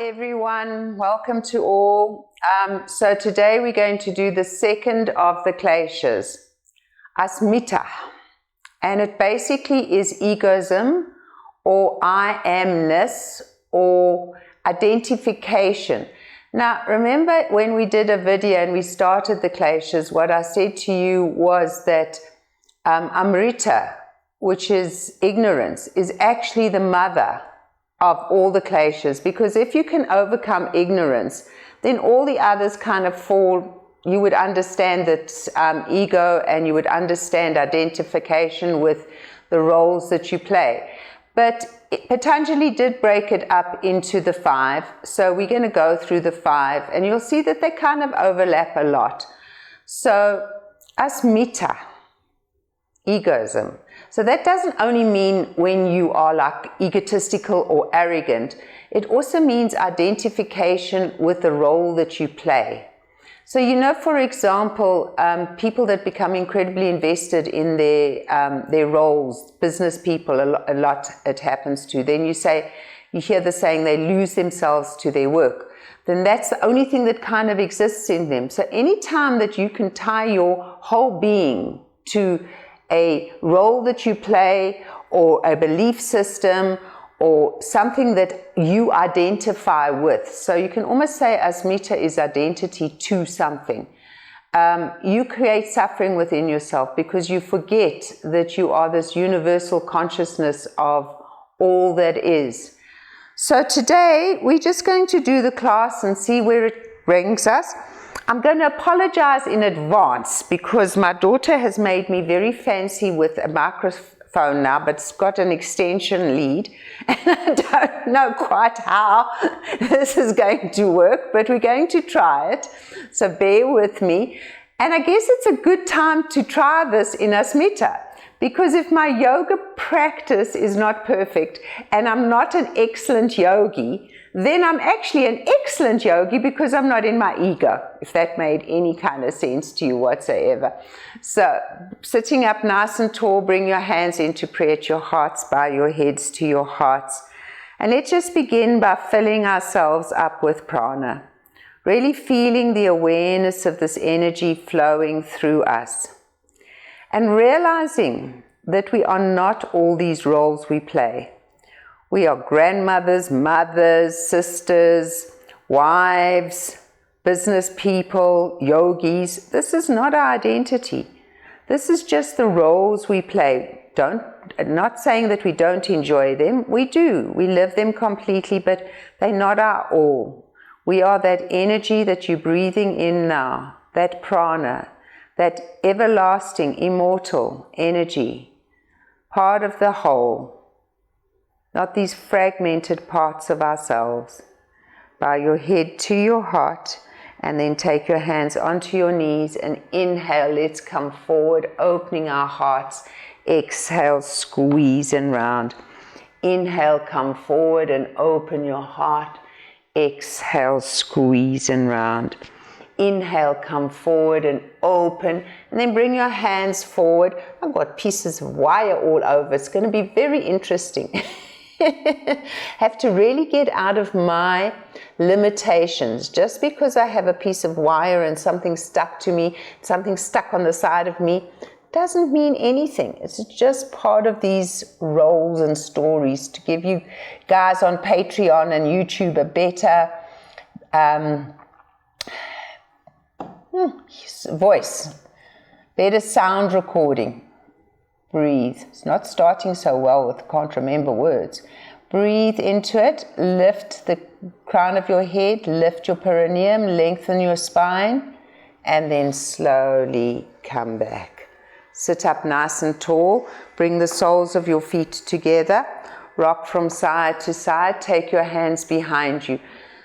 everyone, welcome to all. So today we're going to do the second of the Kleshas, Asmita, and it basically is egoism or I amness or identification. Now remember when we did a video and we started the Kleshas, what I said to you was that Amrita, which is ignorance, is actually the mother of all the Kleshas, because if you can overcome ignorance, then all the others kind of fall. You would understand that ego, and you would understand identification with the roles that you play. But Patanjali did break it up into the 5, so we're going to go through the 5, and you'll see that they kind of overlap a lot. So Asmita, egoism. So that doesn't only mean when you are like egotistical or arrogant, it also means identification with the role that you play. So, you know, for example, people that become incredibly invested in their roles, business people, a lot it happens to, then you hear the saying, they lose themselves to their work. Then that's the only thing that kind of exists in them. So anytime that you can tie your whole being to a role that you play or a belief system or something that you identify with. So you can almost say Asmita is identity to something. You create suffering within yourself because you forget that you are this universal consciousness of all that is. So today we're just going to do the class and see where it brings us. I'm going to apologize in advance because my daughter has made me very fancy with a microphone now, but it's got an extension lead, and I don't know quite how this is going to work, but we're going to try it, so bear with me. And I guess it's a good time to try this in Asmita, because if my yoga practice is not perfect and I'm not an excellent yogi, then I'm actually an excellent yogi because I'm not in my ego, if that made any kind of sense to you whatsoever. So, sitting up nice and tall, bring your hands into prayer at your hearts, bow your heads to your hearts. And let's just begin by filling ourselves up with prana, really feeling the awareness of this energy flowing through us. And realizing that we are not all these roles we play. We are grandmothers, mothers, sisters, wives, business people, yogis. This is not our identity. This is just the roles we play. Not saying that we don't enjoy them. We do. We live them completely, but they're not our all. We are that energy that you're breathing in now, that prana, that everlasting, immortal energy, part of the whole. Not these fragmented parts of ourselves. Bow your head to your heart and then take your hands onto your knees and inhale. Let's come forward, opening our hearts. Exhale, squeeze and round. Inhale, come forward and open your heart. Exhale, squeeze and round. Inhale, come forward and open, and then bring your hands forward. I've got pieces of wire all over. It's going to be very interesting. Have to really get out of my limitations. Just because I have a piece of wire and something stuck to me, something stuck on the side of me, doesn't mean anything. It's just part of these roles and stories to give you guys on Patreon and YouTube a better voice, better sound recording. Breathe. It's not starting so well with can't remember words. Breathe into it. Lift the crown of your head, lift your perineum, lengthen your spine, and then slowly come back. Sit up nice and tall. Bring the soles of your feet together. Rock from side to side. Take your hands behind you.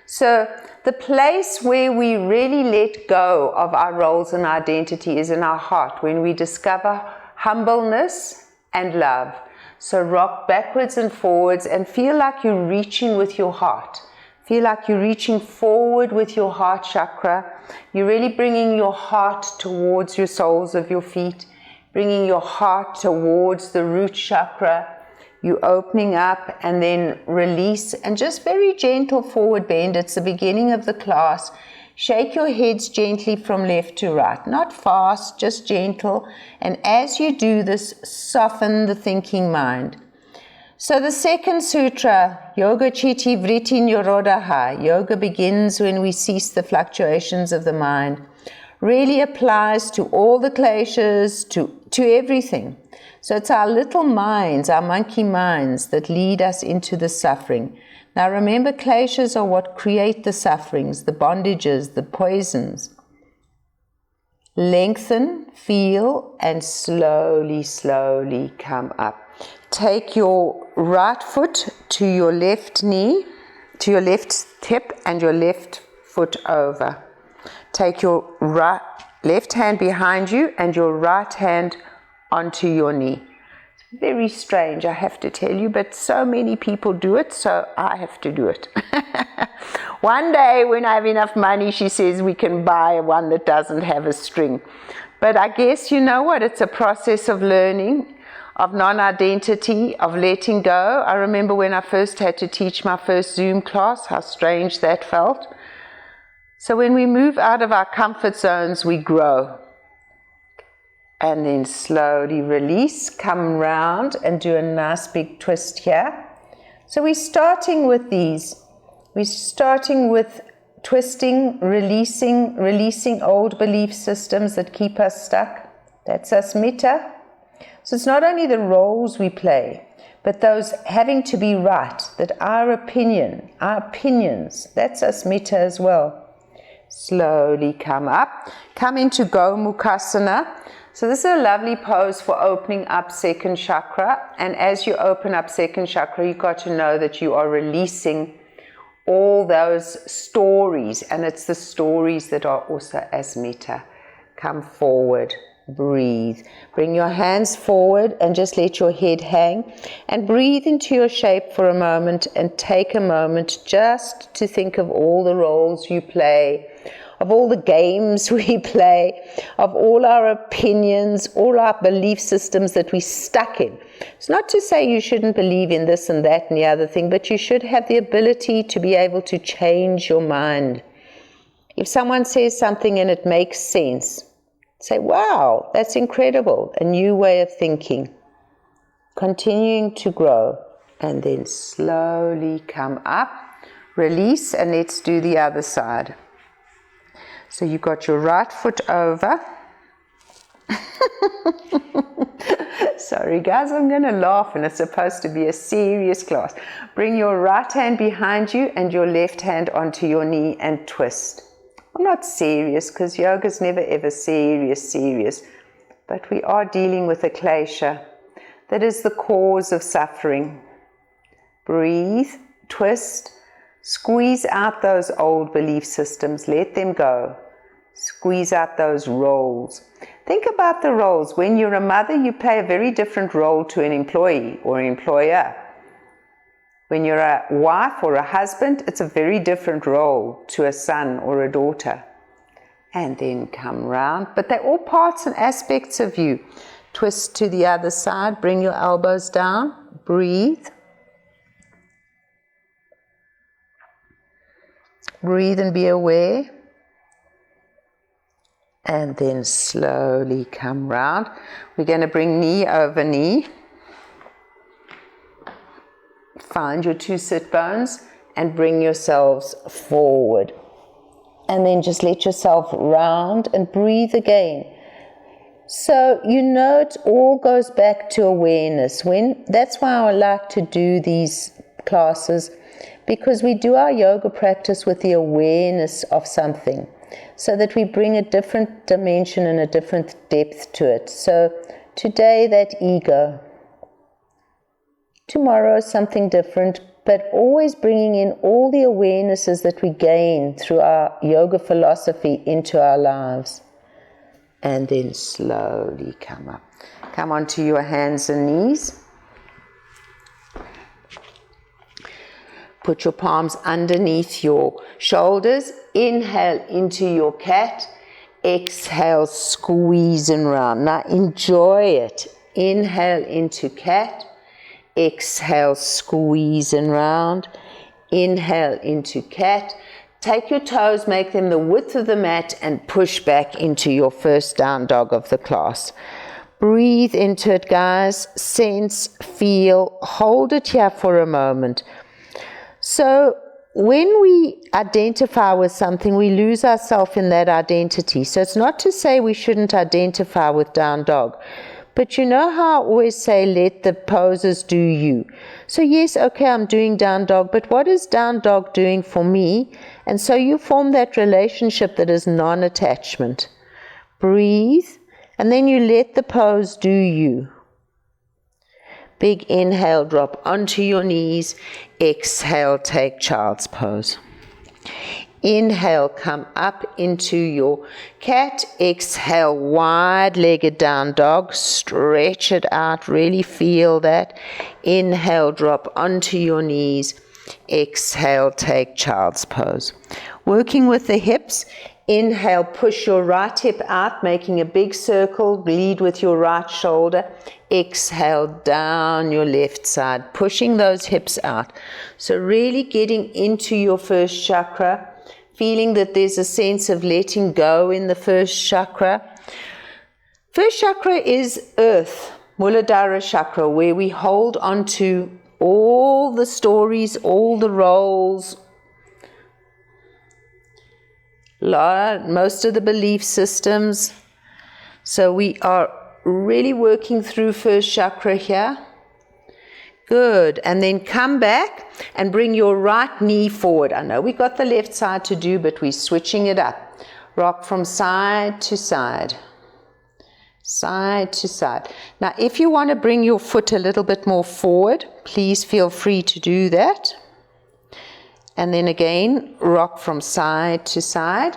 So the place where we really let go of our roles and identity is in our heart, when we discover humbleness and love. So rock backwards and forwards and feel like you're reaching with your heart. Feel like you're reaching forward with your heart chakra. You're really bringing your heart towards your soles of your feet, bringing your heart towards the root chakra, You opening up and then release, and just very gentle forward bend. It's the beginning of the class. Shake your heads gently from left to right, not fast, just gentle. And as you do this, soften the thinking mind. So the second sutra, Yoga Chitti Vritti Nirodha, yoga begins when we cease the fluctuations of the mind, really applies to all the kleshas, to everything. So it's our little minds, our monkey minds, that lead us into the suffering. Now remember, kleshas are what create the sufferings, the bondages, the poisons. Lengthen, feel, and slowly, slowly come up. Take your right foot to your left knee, to your left hip, and your left foot over. Take your left hand behind you and your right hand onto your knee. It's very strange, I have to tell you, but so many people do it, so I have to do it. One day when I have enough money, she says we can buy one that doesn't have a string. But I guess, you know what, it's a process of learning, of non-identity, of letting go. I remember when I first had to teach my first Zoom class, how strange that felt. So when we move out of our comfort zones, we grow. And then slowly release, come round and do a nice big twist here. So we're starting with these. We're starting with twisting, releasing old belief systems that keep us stuck. That's Asmita. So it's not only the roles we play, but those having to be right, that our opinions, that's Asmita as well. Slowly come up, come into Gomukhasana. So this is a lovely pose for opening up second chakra. And as you open up second chakra, you've got to know that you are releasing all those stories. And it's the stories that are also Asmita. Come forward, breathe. Bring your hands forward and just let your head hang. And breathe into your shape for a moment and take a moment just to think of all the roles you play, of all the games we play, of all our opinions, all our belief systems that we're stuck in. It's not to say you shouldn't believe in this and that and the other thing, but you should have the ability to be able to change your mind. If someone says something and it makes sense, say, wow, that's incredible, a new way of thinking. Continuing to grow, and then slowly come up, release, and let's do the other side. So you've got your right foot over. Sorry guys, I'm going to laugh and it's supposed to be a serious class. Bring your right hand behind you and your left hand onto your knee and twist. I'm not serious because yoga's never ever serious. But we are dealing with a klesha that is the cause of suffering. Breathe, twist. Squeeze out those old belief systems, let them go. Squeeze out those roles. Think about the roles. When you're a mother, you play a very different role to an employee or an employer. When you're a wife or a husband, it's a very different role to a son or a daughter. And then come round. But they're all parts and aspects of you. Twist to the other side. Bring your elbows down. Breathe. Breathe and be aware. And then slowly come round. We're going to bring knee over knee. Find your two sit bones and bring yourselves forward. And then just let yourself round and breathe again. So you know it all goes back to awareness. That's why I like to do these classes, because we do our yoga practice with the awareness of something, so that we bring a different dimension and a different depth to it. So today that ego, tomorrow something different, but always bringing in all the awarenesses that we gain through our yoga philosophy into our lives. And then slowly come up. Come onto your hands and knees. Put your palms underneath your shoulders. Inhale into your cat. Exhale, squeeze and round. Now enjoy it. Inhale into cat. Exhale, squeeze and round. Inhale into cat. Take your toes, make them the width of the mat, and push back into your first down dog of the class. Breathe into it, guys. Sense, feel, hold it here for a moment. So when we identify with something, we lose ourselves in that identity. So it's not to say we shouldn't identify with down dog. But you know how I always say, let the poses do you. So yes, okay, I'm doing down dog, but what is down dog doing for me? And so you form that relationship that is non-attachment. Breathe, and then you let the pose do you. Big inhale, drop onto your knees. Exhale, take child's pose. Inhale, come up into your cat. Exhale, wide-legged down dog. Stretch it out, really feel that. Inhale, drop onto your knees. Exhale, take child's pose. Working with the hips. Inhale, push your right hip out, making a big circle. Lead with your right shoulder. Exhale, down your left side, pushing those hips out. So really getting into your first chakra. Feeling that there's a sense of letting go in the first chakra. First chakra is earth, Muladhara chakra, where we hold on to all the stories, all the roles, most of the belief systems. So we are really working through first chakra here. Good, and then come back and bring your right knee forward. I know we got the left side to do, but we're switching it up. Rock from side to side. Side to side. Now, if you want to bring your foot a little bit more forward, please feel free to do that. And then again, rock from side to side.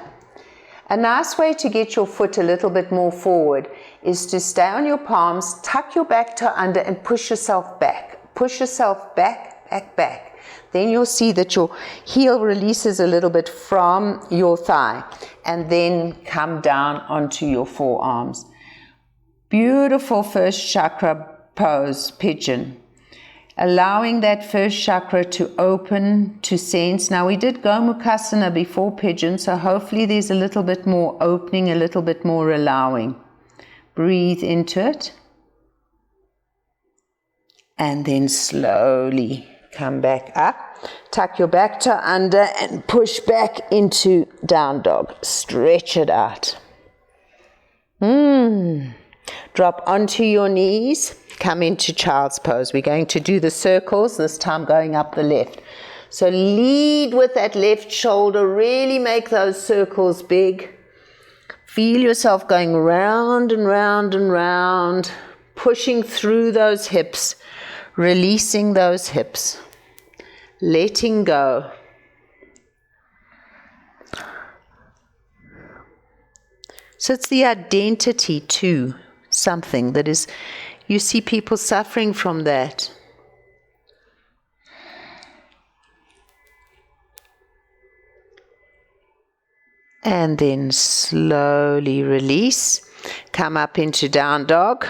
A nice way to get your foot a little bit more forward is to stay on your palms, tuck your back toe under, and push yourself back. Push yourself back, back, back. Then you'll see that your heel releases a little bit from your thigh, and then come down onto your forearms. Beautiful first chakra pose, pigeon. Allowing that first chakra to open, to sense. Now we did Gomukhasana before pigeon, so hopefully there's a little bit more opening, a little bit more allowing. Breathe into it. And then slowly come back up. Tuck your back toe under and push back into down dog. Stretch it out. Drop onto your knees. Come into child's pose. We're going to do the circles, this time going up the left. So lead with that left shoulder. Really make those circles big. Feel yourself going round and round and round. Pushing through those hips. Releasing those hips. Letting go. So it's the identity too. Something that is, you see people suffering from that. And then slowly release. Come up into down dog.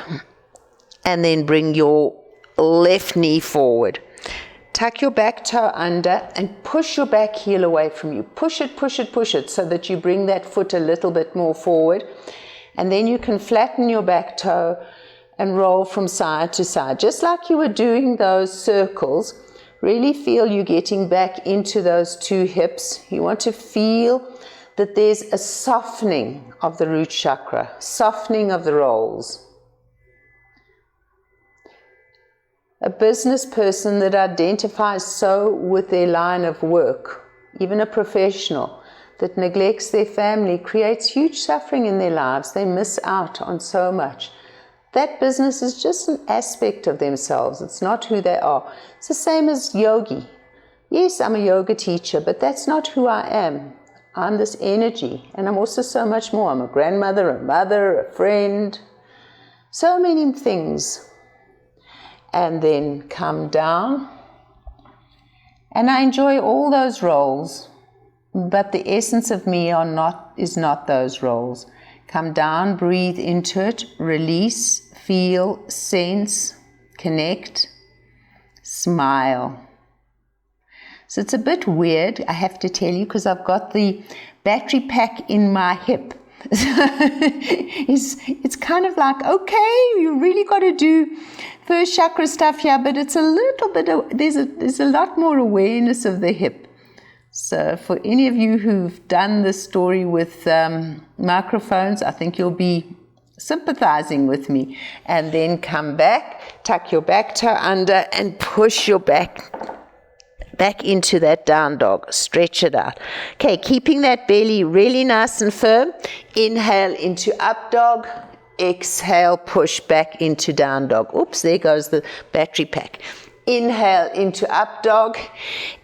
And then bring your left knee forward. Tuck your back toe under and push your back heel away from you. Push it, push it, push it so that you bring that foot a little bit more forward. And then you can flatten your back toe and roll from side to side. Just like you were doing those circles, really feel you getting back into those two hips. You want to feel that there's a softening of the root chakra, softening of the rolls. A business person that identifies so with their line of work, even a professional that neglects their family, creates huge suffering in their lives. They miss out on so much. That business is just an aspect of themselves. It's not who they are. It's the same as yogi. Yes, I'm a yoga teacher, but that's not who I am. I'm this energy, and I'm also so much more. I'm a grandmother, a mother, a friend, so many things. And then come down. And I enjoy all those roles, but the essence of me is not those roles. Come down, breathe into it, release, feel, sense, connect. smile. So it's a bit weird, I have to tell you, because I've got the battery pack in my hip. It's kind of like, okay, you really got to do first chakra stuff here, but it's a little bit of, there's a lot more awareness of the hip. So for any of you who've done this story with microphones, I think you'll be sympathizing with me. And then come back, tuck your back toe under and push your back into that down dog. Stretch it out. Okay, keeping that belly really nice and firm. Inhale into up dog. Exhale, push back into down dog. Oops, there goes the battery pack. Inhale into up dog.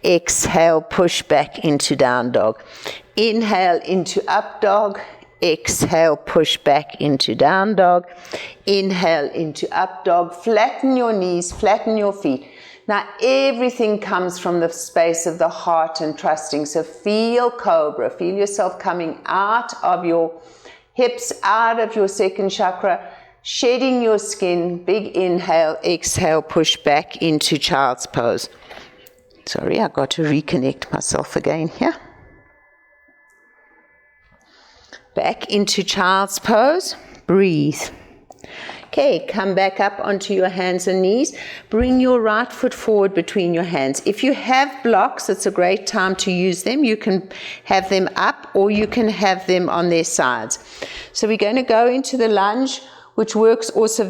Exhale, push back into down dog. Inhale into up dog. Exhale, push back into down dog. Inhale into up dog. Flatten your knees, flatten your feet. Now everything comes from the space of the heart and trusting. So feel cobra. Feel yourself coming out of your hips, out of your second chakra, shedding your skin. Big inhale, exhale, push back into child's pose. Sorry, I got to reconnect myself again here. Back into child's pose. Breathe. Okay, come back up onto your hands and knees. Bring your right foot forward between your hands. If you have blocks, it's a great time to use them. You can have them up or you can have them on their sides. So we're going to go into the lunge, which works also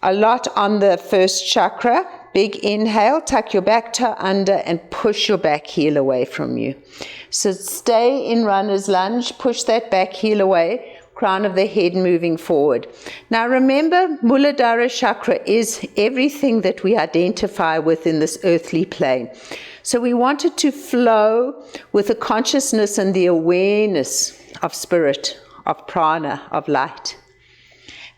a lot on the first chakra. Big inhale, tuck your back toe under and push your back heel away from you. So stay in runner's lunge, push that back heel away. Crown of the head moving forward. Now remember, Muladhara chakra is everything that we identify with in this earthly plane. So we want it to flow with the consciousness and the awareness of spirit, of prana, of light.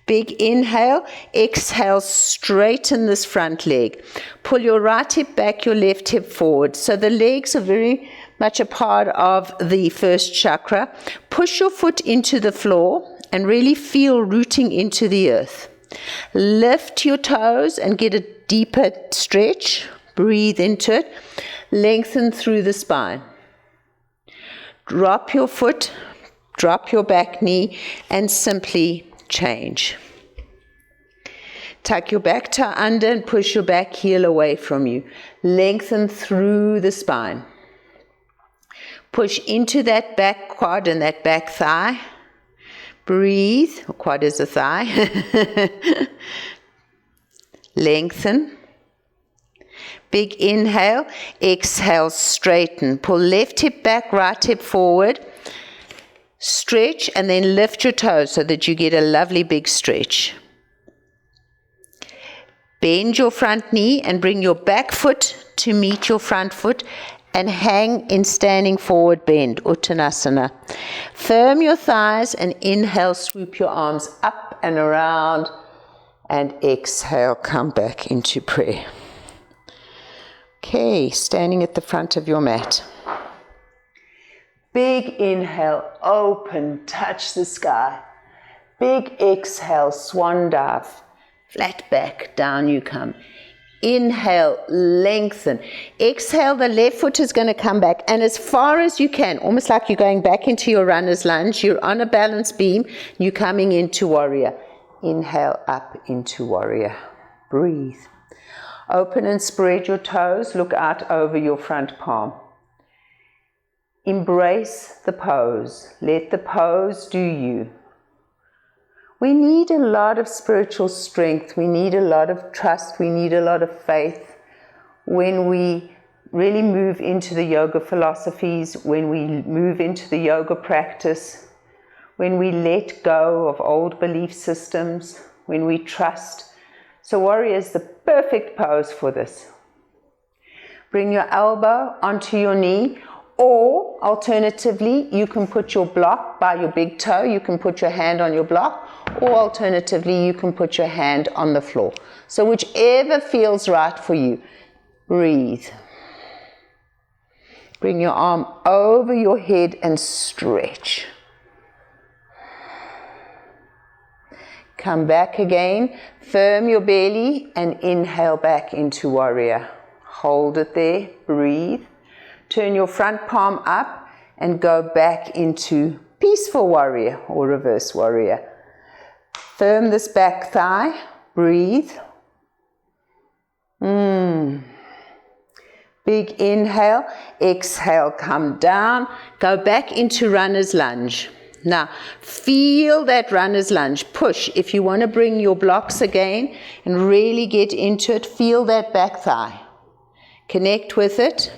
Big inhale, exhale, straighten this front leg. Pull your right hip back, your left hip forward. So the legs are very much a part of the first chakra. Push your foot into the floor and really feel rooting into the earth. Lift your toes and get a deeper stretch. Breathe into it. Lengthen through the spine. Drop your foot, drop your back knee, and simply change. Tuck your back toe under and push your back heel away from you. Lengthen through the spine. Push into that back quad and that back thigh. Breathe. Quad is a thigh. Lengthen. Big inhale. Exhale, straighten. Pull left hip back, right hip forward. Stretch and then lift your toes so that you get a lovely big stretch. Bend your front knee and bring your back foot to meet your front foot and hang in standing forward bend, Uttanasana. Firm your thighs and inhale, swoop your arms up and around, and exhale, come back into prayer. Okay, standing at the front of your mat. Big inhale, open, touch the sky. Big exhale, swan dive. Flat back, down you come. Inhale, lengthen. Exhale, the left foot is going to come back. And as far as you can, almost like you're going back into your runner's lunge, you're on a balance beam, you're coming into warrior. Inhale, up into warrior. Breathe. Open and spread your toes. Look out over your front palm. Embrace the pose. Let the pose do you. We need a lot of spiritual strength. We need a lot of trust. We need a lot of faith when we really move into the yoga philosophies, when we move into the yoga practice, when we let go of old belief systems, when we trust. So warrior is the perfect pose for this. Bring your elbow onto your knee. Or alternatively, you can put your block by your big toe. You can put your hand on your block. Or alternatively, you can put your hand on the floor. So whichever feels right for you. Breathe. Bring your arm over your head and stretch. Come back again. Firm your belly and inhale back into warrior. Hold it there. Breathe. Turn your front palm up and go back into peaceful warrior or reverse warrior. Firm this back thigh. Breathe. Big inhale. Exhale, come down. Go back into runner's lunge. Now, feel that runner's lunge. Push. If you want to bring your blocks again and really get into it, feel that back thigh. Connect with it.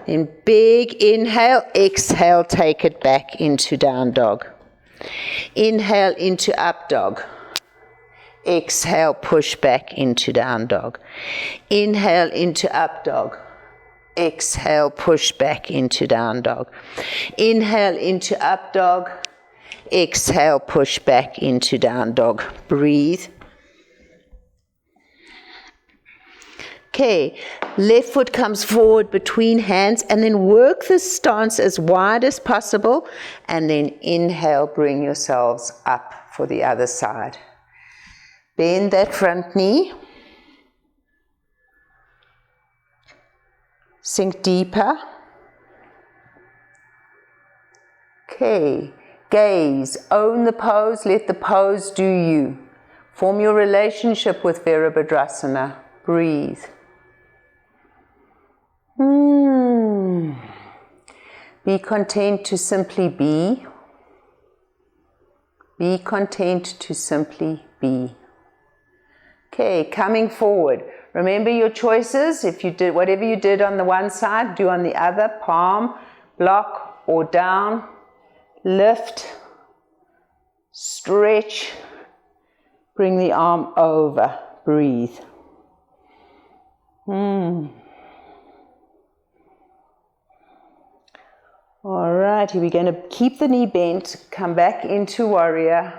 Then big inhale. Exhale, take it back into down dog. Inhale into up dog. Exhale, push back into down dog. Inhale into up dog. Exhale, push back into down dog. Inhale into up dog. Exhale, push back into down dog. Breathe. Okay, left foot comes forward between hands and then work this stance as wide as possible and then inhale, bring yourselves up for the other side. Bend that front knee. Sink deeper. Okay, gaze, own the pose, let the pose do you. Form your relationship with Virabhadrasana. Breathe. Be content to simply be. Be content to simply be. Okay, coming forward. Remember your choices. If you did whatever you did on the one side, do on the other. Palm, block or down. Lift, stretch, bring the arm over. Breathe. Alrighty, we're going to keep the knee bent, come back into warrior,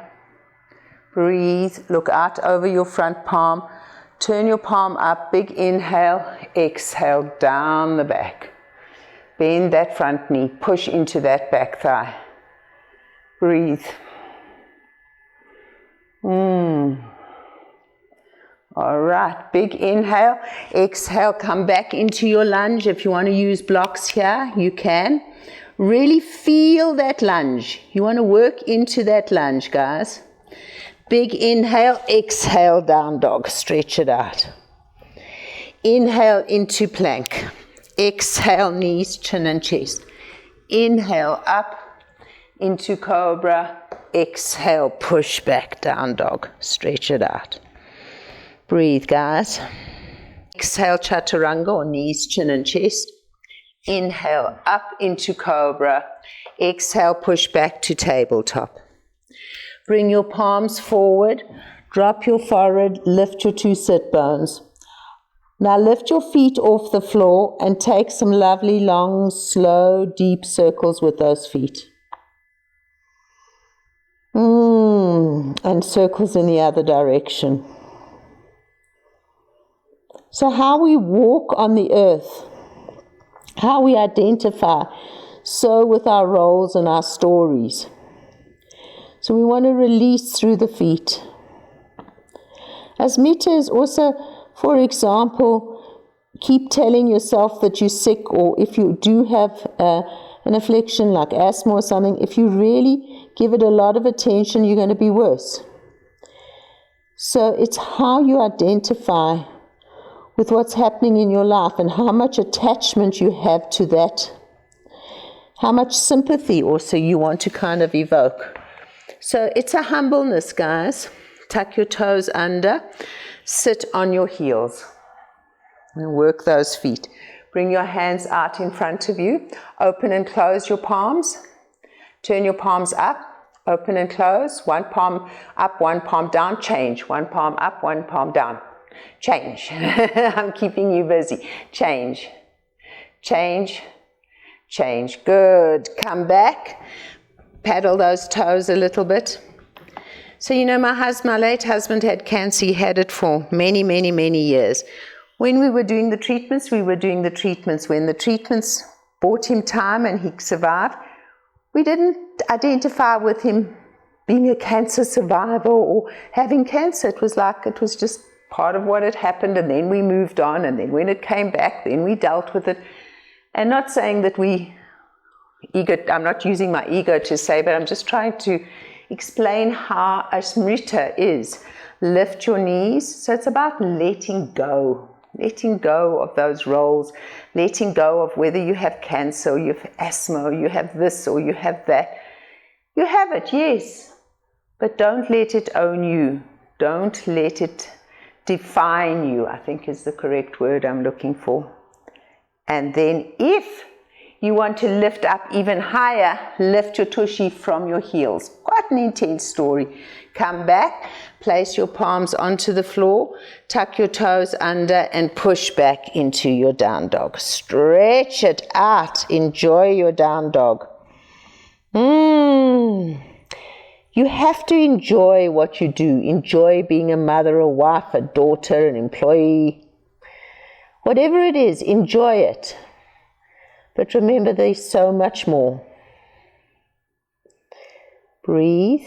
breathe, look out over your front palm, turn your palm up, big inhale, exhale down the back, bend that front knee, push into that back thigh, breathe. Alright, big inhale, exhale, come back into your lunge. If you want to use blocks here, you can. Really feel that lunge. You want to work into that lunge, guys. Big inhale, exhale, down dog. Stretch it out. Inhale into plank. Exhale, knees, chin and chest. Inhale, up into cobra. Exhale, push back, down dog. Stretch it out. Breathe, guys. Exhale, chaturanga or knees, chin and chest. Inhale, up into cobra. Exhale, push back to tabletop. Bring your palms forward. Drop your forehead. Lift your two sit bones. Now lift your feet off the floor and take some lovely, long, slow, deep circles with those feet. And circles in the other direction. So how we walk on the earth, how we identify, so with our roles and our stories. So we want to release through the feet. Asmita is also, for example, keep telling yourself that you're sick, or if you do have an affliction like asthma or something, if you really give it a lot of attention, you're going to be worse. So it's how you identify with what's happening in your life and how much attachment you have to that. How much sympathy also you want to kind of evoke. So it's a humbleness, guys. Tuck your toes under. Sit on your heels. And work those feet. Bring your hands out in front of you. Open and close your palms. Turn your palms up. Open and close. One palm up, one palm down. Change. One palm up, one palm down. Change. I'm keeping you busy. Change. Change. Change. Good. Come back. Paddle those toes a little bit. So, you know, my late husband had cancer. He had it for many, many, many years. When we were doing the treatments, we were doing the treatments. When the treatments bought him time and he survived, we didn't identify with him being a cancer survivor or having cancer. It was just part of what had happened, and then we moved on, and then when it came back, then we dealt with it. And not saying that I'm not using my ego to say, but I'm just trying to explain how Asmita is. Lift your knees. So it's about letting go of those roles, letting go of whether you have cancer or you have asthma or you have this or you have that. You have it, yes, but don't let it own you. Don't let it define you, I think is the correct word I'm looking for. And then if you want to lift up even higher, lift your tushy from your heels. Quite an intense story. Come back, place your palms onto the floor, tuck your toes under and push back into your down dog. Stretch it out. Enjoy your down dog. You have to enjoy what you do. Enjoy being a mother, a wife, a daughter, an employee. Whatever it is, enjoy it. But remember, there's so much more. Breathe.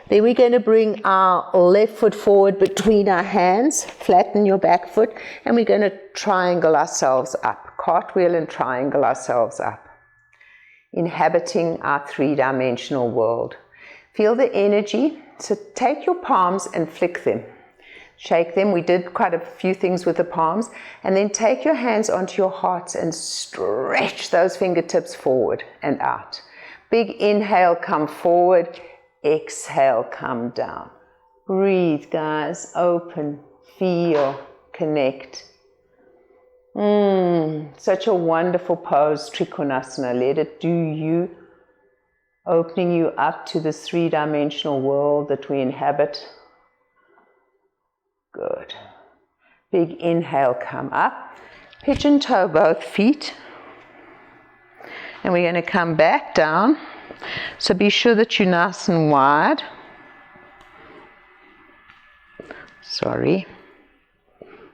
Then we're going to bring our left foot forward between our hands, flatten your back foot, and we're going to triangle ourselves up. Cartwheel and triangle ourselves up. Inhabiting our three-dimensional world. Feel the energy. So take your palms and flick them. Shake them. We did quite a few things with the palms. And then take your hands onto your hearts and stretch those fingertips forward and out. Big inhale, come forward. Exhale, come down. Breathe, guys. Open, feel, connect. Such a wonderful pose, Trikonasana. Let it do you. Opening you up to this three-dimensional world that we inhabit. Good. Big inhale, come up. Pigeon toe both feet. And we're going to come back down. So be sure that you're nice and wide. Sorry.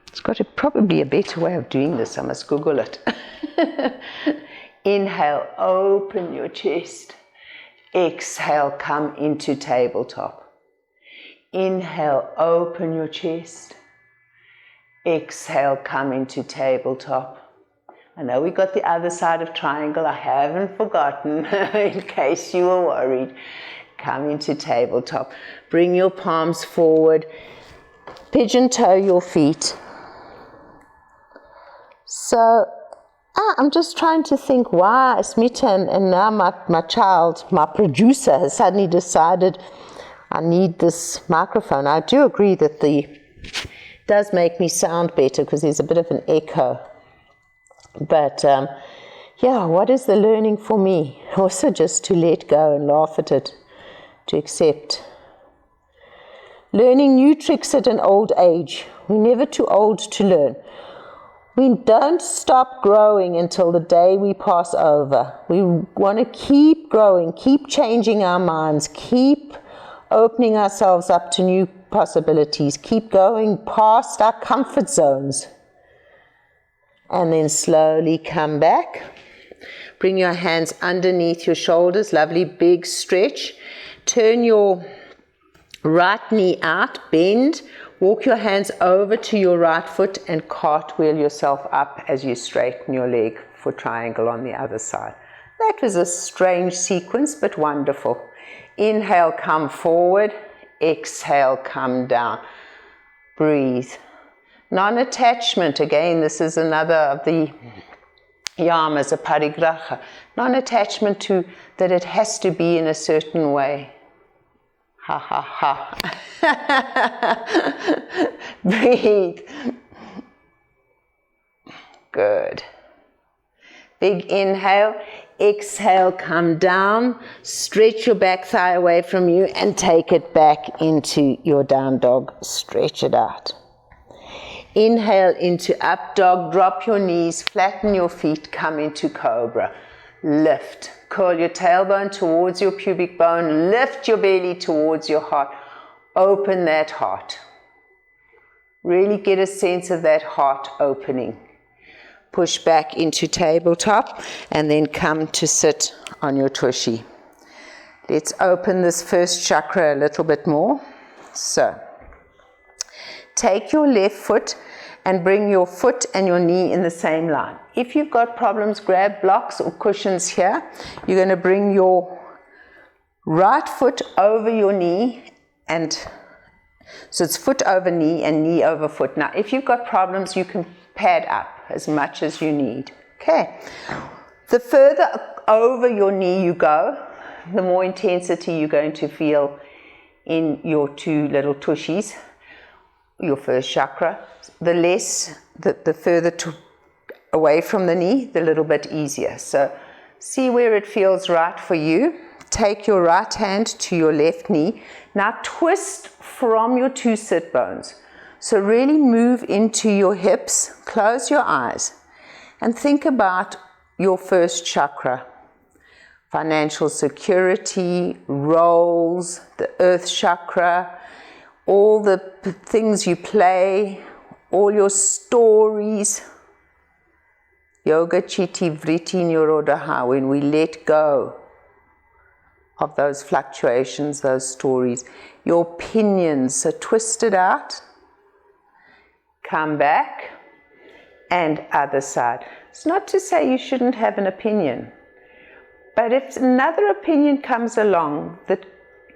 It's got probably a better way of doing this. I must Google it. Inhale, open your chest. Exhale, come into tabletop. Inhale, open your chest. Exhale, come into tabletop. I know we got the other side of triangle. I haven't forgotten in case you were worried. Come into tabletop. Bring your palms forward. Pigeon toe your feet. So I'm just trying to think why Asmita and now my child, my producer, has suddenly decided I need this microphone. I do agree that it does make me sound better because there's a bit of an echo. But yeah, what is the learning for me? Also just to let go and laugh at it, to accept. Learning new tricks at an old age. We're never too old to learn. We don't stop growing until the day we pass over. We want to keep growing, keep changing our minds, keep opening ourselves up to new possibilities, keep going past our comfort zones. And then slowly come back. Bring your hands underneath your shoulders, lovely big stretch. Turn your right knee out, bend. Walk your hands over to your right foot and cartwheel yourself up as you straighten your leg for triangle on the other side. That was a strange sequence, but wonderful. Inhale, come forward. Exhale, come down. Breathe. Non-attachment. Again, this is another of the yamas, a parigraha. Non-attachment to that it has to be in a certain way. Ha ha ha. Breathe. Good. Big inhale. Exhale, come down. Stretch your back thigh away from you and take it back into your down dog. Stretch it out. Inhale into up dog. Drop your knees. Flatten your feet. Come into cobra. Lift. Curl your tailbone towards your pubic bone. Lift your belly towards your heart. Open that heart. Really get a sense of that heart opening. Push back into tabletop and then come to sit on your tushy. Let's open this first chakra a little bit more. So, take your left foot and bring your foot and your knee in the same line. If you've got problems, grab blocks or cushions here. You're going to bring your right foot over your knee, and so it's foot over knee and knee over foot. Now, if you've got problems, you can pad up as much as you need. Okay. The further over your knee you go, the more intensity you're going to feel in your two little tushies, your first chakra. The further away from the knee, the little bit easier. So see where it feels right for you. Take your right hand to your left knee. Now twist from your two sit bones. So really move into your hips, close your eyes, and think about your first chakra. Financial security, roles, the earth chakra, all the things you play, all your stories. Yoga chitti vritti nirodha, when we let go of those fluctuations, those stories. Your opinions, so twist it out, come back, and other side. It's not to say you shouldn't have an opinion, but if another opinion comes along that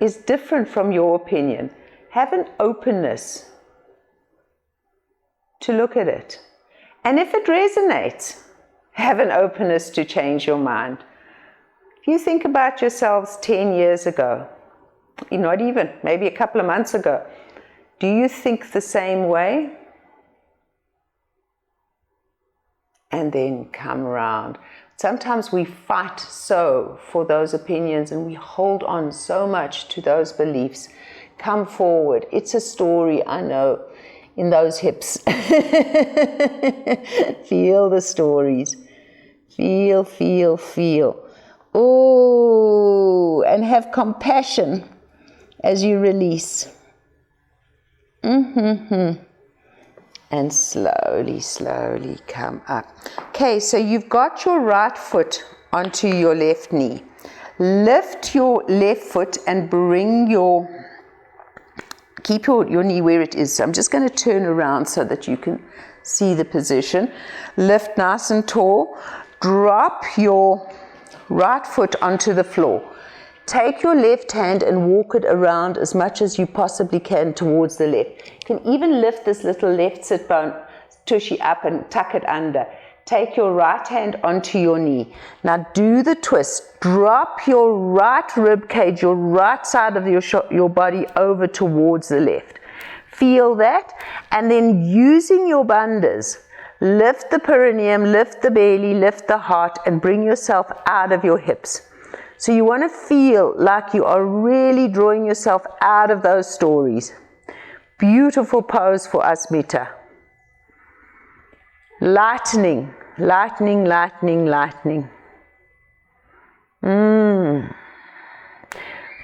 is different from your opinion, have an openness to look at it. And if it resonates, have an openness to change your mind. If you think about yourselves 10 years ago, not even, maybe a couple of months ago, do you think the same way? And then come around. Sometimes we fight so for those opinions and we hold on so much to those beliefs. Come forward. It's a story, I know, in those hips. Feel the stories. Feel, feel, feel. Oh, and have compassion as you release. And slowly, slowly come up. Okay, so you've got your right foot onto your left knee. Lift your left foot and bring keep your knee where it is. So I'm just going to turn around so that you can see the position. Lift nice and tall. Drop your right foot onto the floor. Take your left hand and walk it around as much as you possibly can towards the left. You can even lift this little left sit bone tushy up and tuck it under. Take your right hand onto your knee. Now do the twist. Drop your right rib cage, your right side of your body over towards the left. Feel that. And then using your bandhas, lift the perineum, lift the belly, lift the heart, and bring yourself out of your hips. So you want to feel like you are really drawing yourself out of those stories. Beautiful pose for Asmita. Lightening, lightening, lightening, lightening.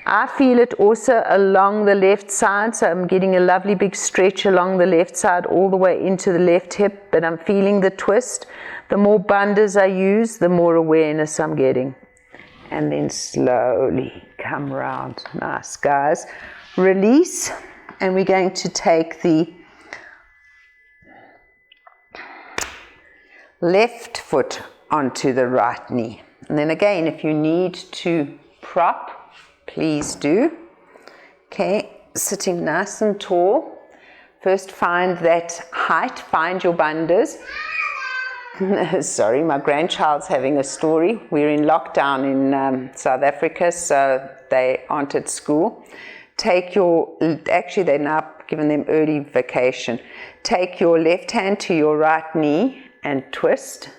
I feel it also along the left side, so I'm getting a lovely big stretch along the left side all the way into the left hip, but I'm feeling the twist. The more bandhas I use, the more awareness I'm getting. And then slowly come round. Nice, guys. Release, and we're going to take the left foot onto the right knee. And then again, if you need to prop, please do. Okay, sitting nice and tall. First find that height, find your bandhas. Sorry, my grandchild's having a story. We're in lockdown in South Africa, so they aren't at school. Actually they're now giving them early vacation. Take your left hand to your right knee and twist.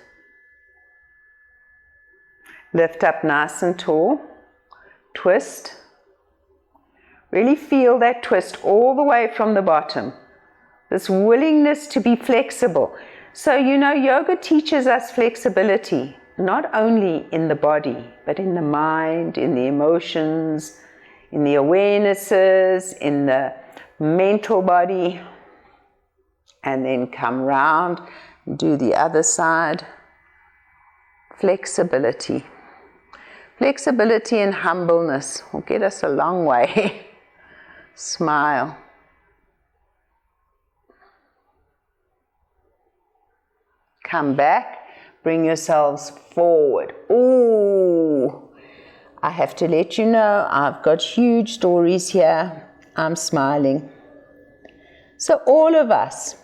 Lift up nice and tall. Twist. Really feel that twist all the way from the bottom. This willingness to be flexible. So, yoga teaches us flexibility, not only in the body, but in the mind, in the emotions, in the awarenesses, in the mental body. And then come round and do the other side. Flexibility. Flexibility and humbleness will get us a long way. Smile. Come back. Bring yourselves forward. Ooh, I have to let you know, I've got huge stories here. I'm smiling. So all of us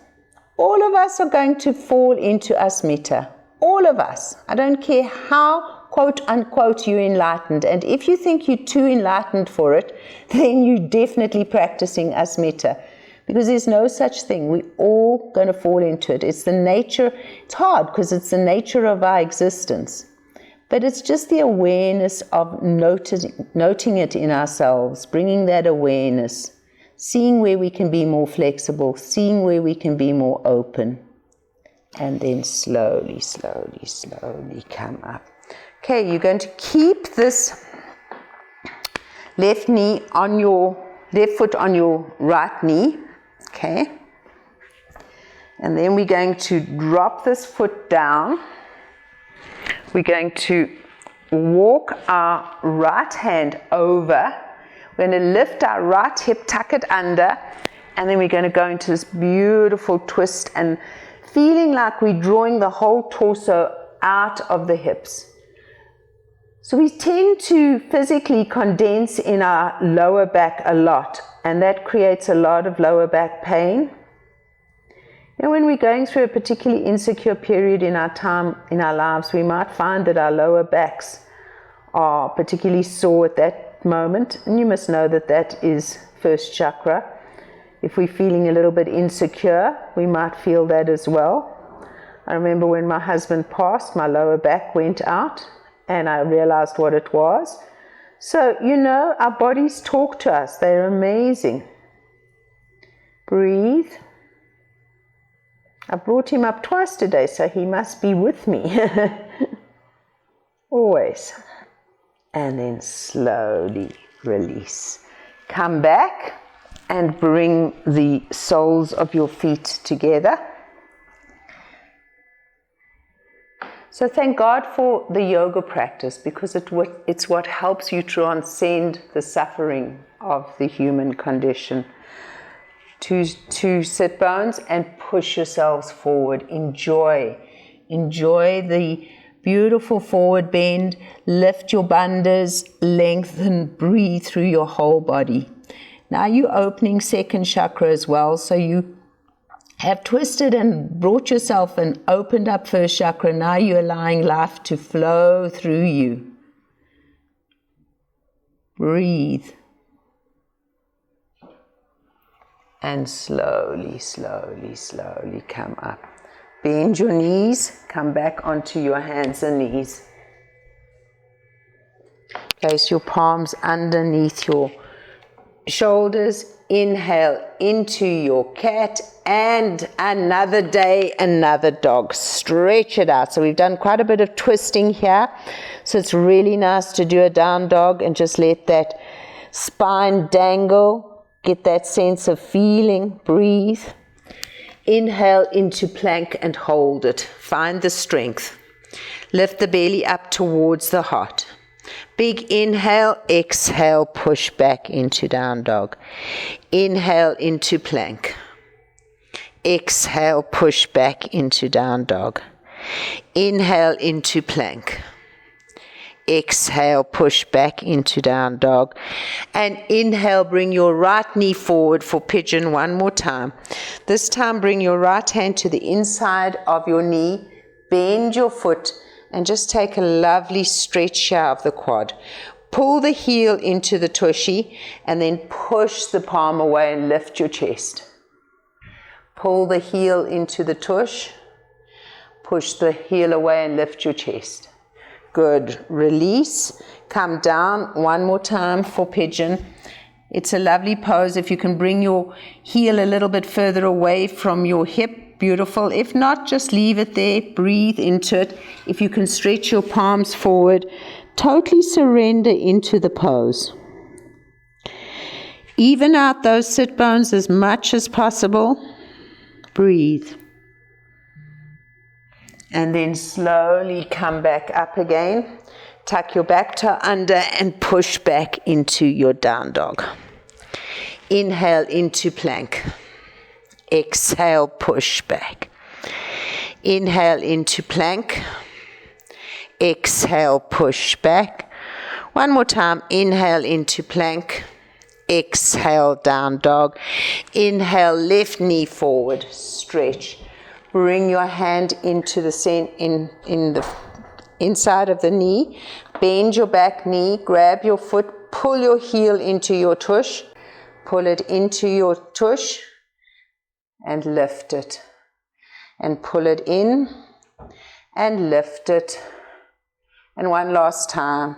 are going to fall into Asmita. All of us. I don't care how quote unquote you're enlightened. And if you think you're too enlightened for it, then you're definitely practicing Asmita. Because there's no such thing. We're all going to fall into it. It's the nature. It's hard because it's the nature of our existence. But it's just the awareness of noting it in ourselves, bringing that awareness, seeing where we can be more flexible, seeing where we can be more open. And then slowly, slowly, slowly come up. Okay, you're going to keep this left foot on your right knee. Okay, and then we're going to drop this foot down. We're going to walk our right hand over. We're going to lift our right hip, tuck it under, and then we're going to go into this beautiful twist and feeling like we're drawing the whole torso out of the hips. So we tend to physically condense in our lower back a lot, and that creates a lot of lower back pain. You know, when we're going through a particularly insecure period in our time, in our lives, we might find that our lower backs are particularly sore at that moment, and you must know that that is first chakra. If we're feeling a little bit insecure, we might feel that as well. I remember when my husband passed, my lower back went out, and I realized what it was. So, you know, our bodies talk to us. They're amazing. Breathe. I brought him up twice today, so he must be with me. Always. And then slowly release. Come back and bring the soles of your feet together. So thank God for the yoga practice, because it's what helps you transcend the suffering of the human condition. To sit bones and push yourselves forward. Enjoy the beautiful forward bend. Lift your bandhas, lengthen, breathe through your whole body. Now you're opening second chakra as well, so you have twisted and brought yourself and opened up first chakra. Now you're allowing life to flow through you. Breathe. And slowly, slowly, slowly come up. Bend your knees, come back onto your hands and knees. Place your palms underneath your shoulders. Inhale into your cat, and another day, another dog. Stretch it out. So we've done quite a bit of twisting here. So it's really nice to do a down dog and just let that spine dangle. Get that sense of feeling. Breathe. Inhale into plank and hold it. Find the strength. Lift the belly up towards the heart. Big inhale, exhale, push back into down dog. Inhale into plank. Exhale, push back into down dog. Inhale into plank. Exhale, push back into down dog. And inhale, bring your right knee forward for pigeon one more time. This time, bring your right hand to the inside of your knee. Bend your foot and just take a lovely stretch here of the quad. Pull the heel into the tushy and then push the palm away and lift your chest. Pull the heel into the tush. Push the heel away and lift your chest. Good. Release. Come down one more time for pigeon. It's a lovely pose. If you can bring your heel a little bit further away from your hip, beautiful. If not, just leave it there. Breathe into it. If you can stretch your palms forward, totally surrender into the pose. Even out those sit bones as much as possible. Breathe. And then slowly come back up again. Tuck your back toe under and push back into your down dog. Inhale into plank. Exhale, push back. Inhale into plank. Exhale, push back. One more time. Inhale into plank. Exhale, down dog. Inhale, left knee forward. Stretch. Bring your hand into the inside of the knee. Bend your back knee. Grab your foot. Pull your heel into your tush. Pull it into your tush. And lift it. And pull it in. And lift it. And one last time.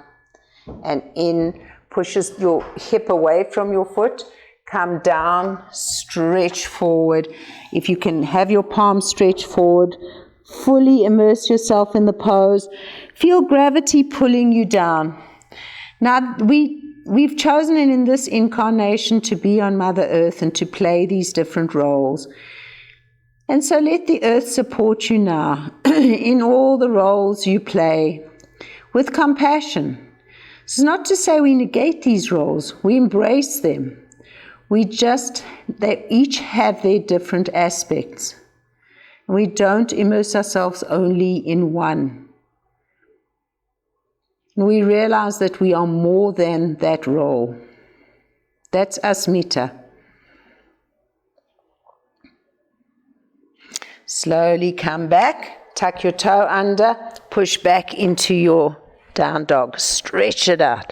And in. Pushes your hip away from your foot. Come down. Stretch forward. If you can have your palms stretch forward. Fully immerse yourself in the pose. Feel gravity pulling you down. Now, we've chosen in this incarnation to be on Mother Earth and to play these different roles. And so let the earth support you now in all the roles you play with compassion. It's not to say we negate these roles, we embrace them. They each have their different aspects. We don't immerse ourselves only in one. We realize that we are more than that role. That's Asmita. Slowly come back, tuck your toe under, push back into your down dog. Stretch it out.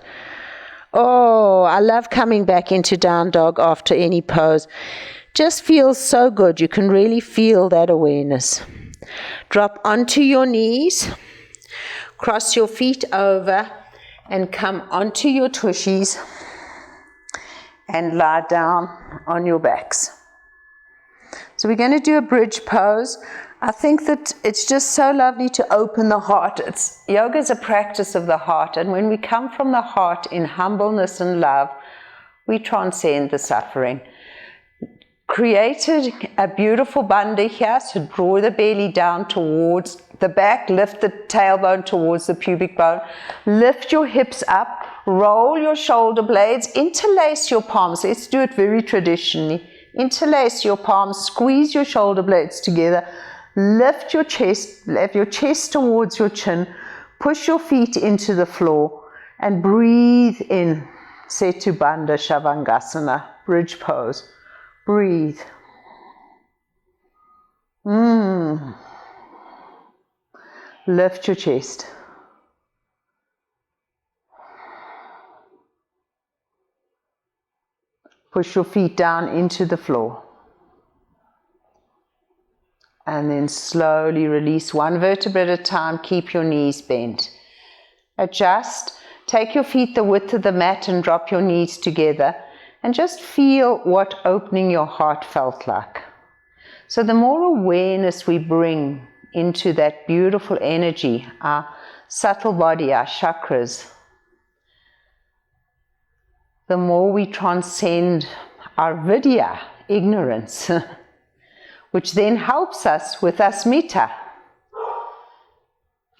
Oh, I love coming back into down dog after any pose. Just feels so good. You can really feel that awareness. Drop onto your knees. Cross your feet over and come onto your tushies and lie down on your backs. So we're going to do a bridge pose. I think that it's just so lovely to open the heart. Yoga is a practice of the heart, and when we come from the heart in humbleness and love, we transcend the suffering. Created a beautiful bandha here, so draw the belly down towards the back, lift the tailbone towards the pubic bone, lift your hips up, roll your shoulder blades, interlace your palms. Let's do it very traditionally. Interlace your palms, squeeze your shoulder blades together, lift your chest towards your chin, push your feet into the floor, and breathe in. Setu Bandha Shavangasana, bridge pose. Breathe. Lift your chest. Push your feet down into the floor. And then slowly release one vertebra at a time. Keep your knees bent. Adjust. Take your feet the width of the mat and drop your knees together. And just feel what opening your heart felt like. So the more awareness we bring into that beautiful energy, our subtle body, our chakras, the more we transcend our vidya, ignorance, which then helps us with Asmita.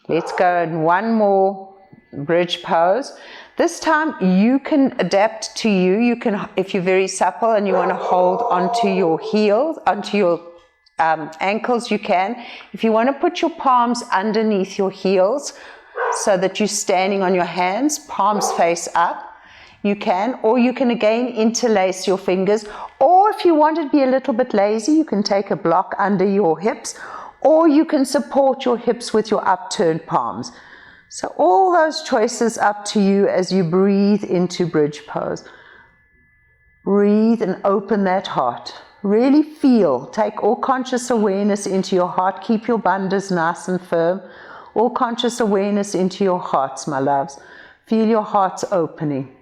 Let's go in one more bridge pose. This time you can adapt to you. You can, if you're very supple and you want to hold onto your heels, onto your ankles, you can. If you want to put your palms underneath your heels so that you're standing on your hands, palms face up, you can. Or you can again interlace your fingers. Or if you want to be a little bit lazy, you can take a block under your hips. Or you can support your hips with your upturned palms. So all those choices up to you as you breathe into bridge pose. Breathe and open that heart. Really feel, take all conscious awareness into your heart. Keep your bandhas nice and firm. All conscious awareness into your hearts, my loves. Feel your hearts opening.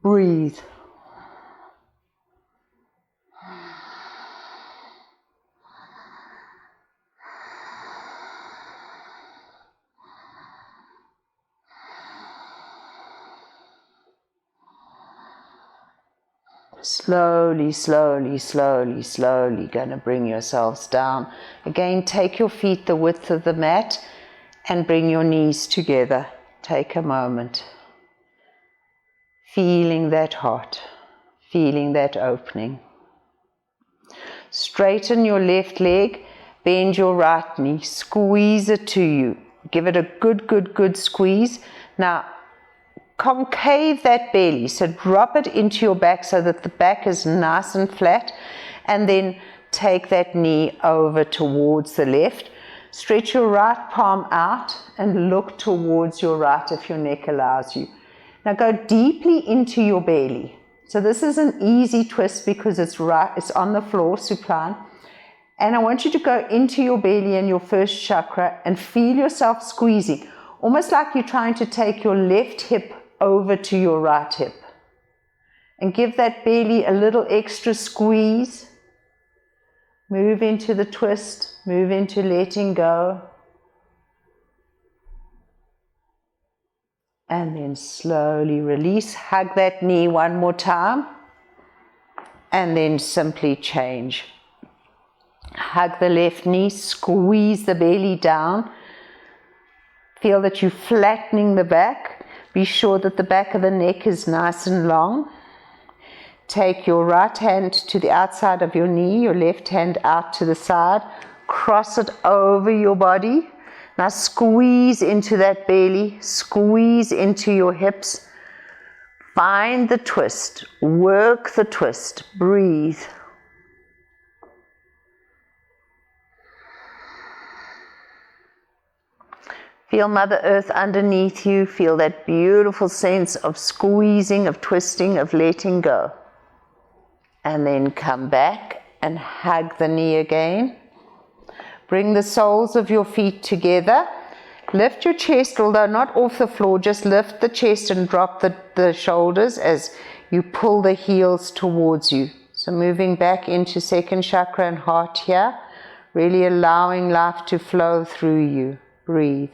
Breathe. Slowly, slowly, slowly, slowly going to bring yourselves down. Again, take your feet the width of the mat and bring your knees together. Take a moment. Feeling that heart. Feeling that opening. Straighten your left leg. Bend your right knee. Squeeze it to you. Give it a good squeeze. Now, concave that belly. So drop it into your back so that the back is nice and flat. And then take that knee over towards the left. Stretch your right palm out and look towards your right if your neck allows you. Now go deeply into your belly. So this is an easy twist because it's on the floor, supine. And I want you to go into your belly and your first chakra and feel yourself squeezing, almost like you're trying to take your left hip over to your right hip. And give that belly a little extra squeeze. Move into the twist, move into letting go. And then slowly release. Hug that knee one more time. And then simply change. Hug the left knee, squeeze the belly down. Feel that you're flattening the back. Be sure that the back of the neck is nice and long. Take your right hand to the outside of your knee, your left hand out to the side. Cross it over your body. Now squeeze into that belly, squeeze into your hips. Find the twist, work the twist, breathe. Feel Mother Earth underneath you. Feel that beautiful sense of squeezing, of twisting, of letting go. And then come back and hug the knee again. Bring the soles of your feet together. Lift your chest, although not off the floor, just lift the chest and drop the shoulders as you pull the heels towards you. So moving back into second chakra and heart here, really allowing life to flow through you. Breathe.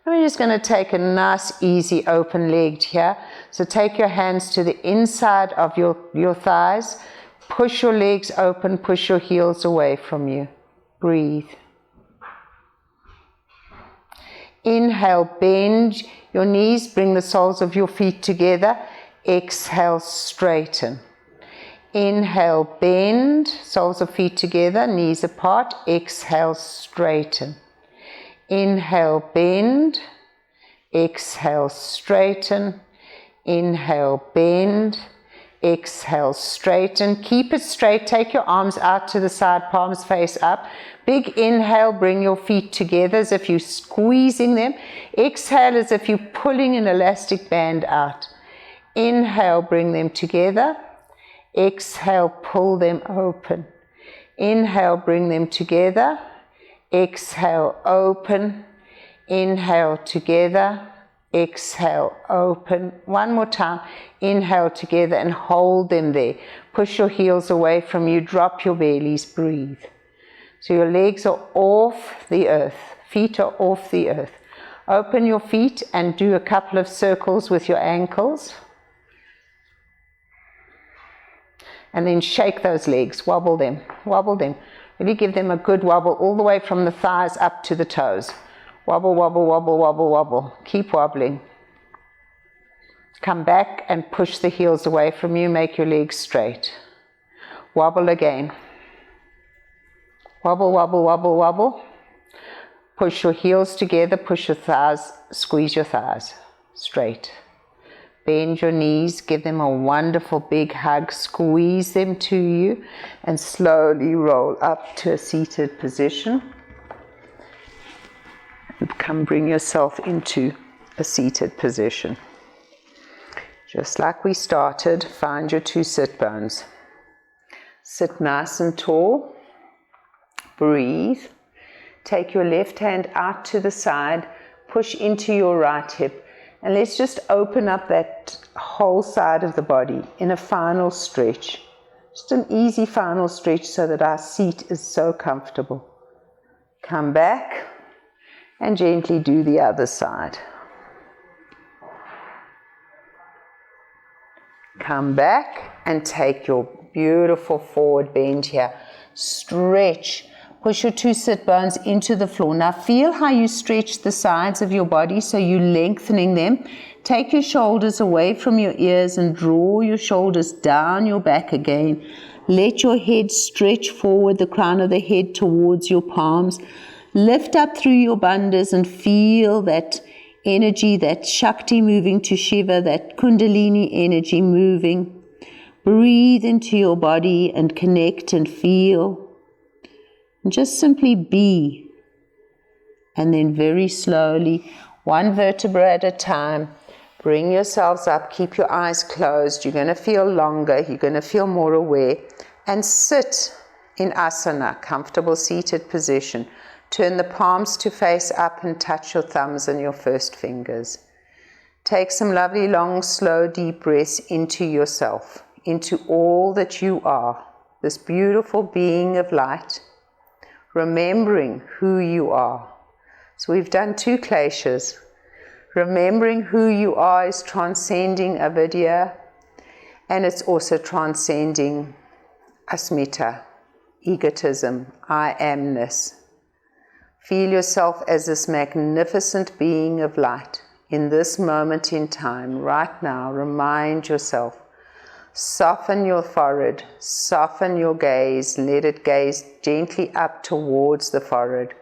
And we're just going to take a nice, easy, open legged here. So take your hands to the inside of your thighs. Push your legs open, push your heels away from you. Breathe. Inhale, bend your knees, bring the soles of your feet together. Exhale, straighten. Inhale, bend, soles of feet together, knees apart. Exhale, straighten. Inhale, bend. Exhale, straighten. Inhale, bend. Exhale, straighten. Keep it straight. Take your arms out to the side, palms face up. Big inhale, bring your feet together as if you're squeezing them. Exhale as if you're pulling an elastic band out. Inhale, bring them together. Exhale, pull them open. Inhale, bring them together. Exhale, open. Inhale, together. Exhale, open. One more time. Inhale together and hold them there. Push your heels away from you. Drop your bellies. Breathe. So your legs are off the earth. Feet are off the earth. Open your feet and do a couple of circles with your ankles. And then shake those legs. Wobble them. Wobble them. Really give them a good wobble all the way from the thighs up to the toes. Wobble, wobble, wobble, wobble, wobble. Keep wobbling. Come back and push the heels away from you. Make your legs straight. Wobble again. Wobble, wobble, wobble, wobble. Push your heels together. Push your thighs. Squeeze your thighs. Straight. Bend your knees. Give them a wonderful big hug. Squeeze them to you. And slowly roll up to a seated position. Come bring yourself into a seated position. Just like we started, find your two sit bones. Sit nice and tall. Breathe. Take your left hand out to the side. Push into your right hip. And let's just open up that whole side of the body in a final stretch. Just an easy final stretch so that our seat is so comfortable. Come back. And gently do the other side. Come back and take your beautiful forward bend here. Stretch. Push your 2 sit bones into the floor. Now feel how you stretch the sides of your body, so you're lengthening them. Take your shoulders away from your ears and draw your shoulders down your back again. Let your head stretch forward, the crown of the head towards your palms. Lift up through your bandhas and feel that energy, that Shakti moving to Shiva, that Kundalini energy moving. Breathe into your body and connect and feel. And just simply be. And then very slowly, 1 vertebra at a time, bring yourselves up. Keep your eyes closed. You're going to feel longer. You're going to feel more aware. And sit in asana, comfortable seated position. Turn the palms to face up and touch your thumbs and your first fingers. Take some lovely, long, slow, deep breaths into yourself, into all that you are, this beautiful being of light, remembering who you are. So we've done 2 kleshas. Remembering who you are is transcending avidya, and it's also transcending asmita, egotism, I amness. Feel yourself as this magnificent being of light in this moment in time, right now. Remind yourself. Soften your forehead, soften your gaze, let it gaze gently up towards the forehead.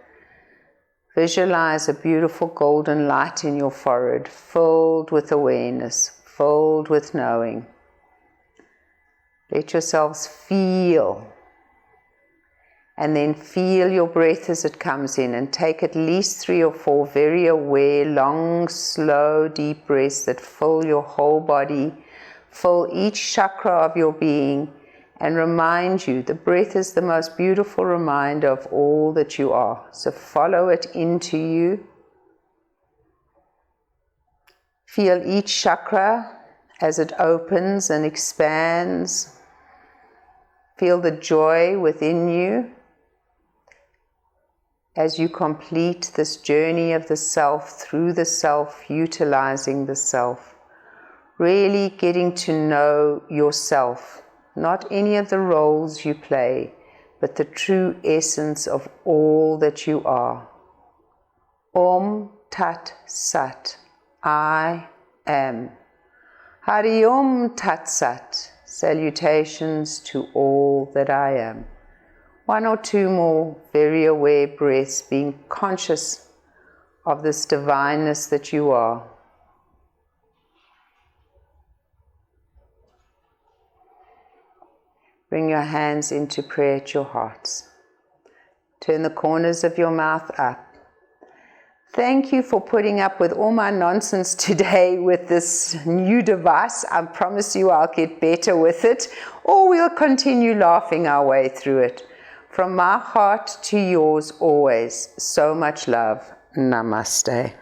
Visualize a beautiful golden light in your forehead, filled with awareness, filled with knowing. Let yourselves feel, and then feel your breath as it comes in, and take at least 3 or 4 very aware, long, slow, deep breaths that fill your whole body, fill each chakra of your being, and remind you, the breath is the most beautiful reminder of all that you are. So follow it into you. Feel each chakra as it opens and expands. Feel the joy within you as you complete this journey of the self, through the self, utilizing the self. Really getting to know yourself. Not any of the roles you play, but the true essence of all that you are. Om Tat Sat, I am. Hari Om Tat Sat, salutations to all that I am. 1 or 2 more very aware breaths, being conscious of this divineness that you are. Bring your hands into prayer at your hearts. Turn the corners of your mouth up. Thank you for putting up with all my nonsense today with this new device. I promise you I'll get better with it, or we'll continue laughing our way through it. From my heart to yours always, so much love. Namaste.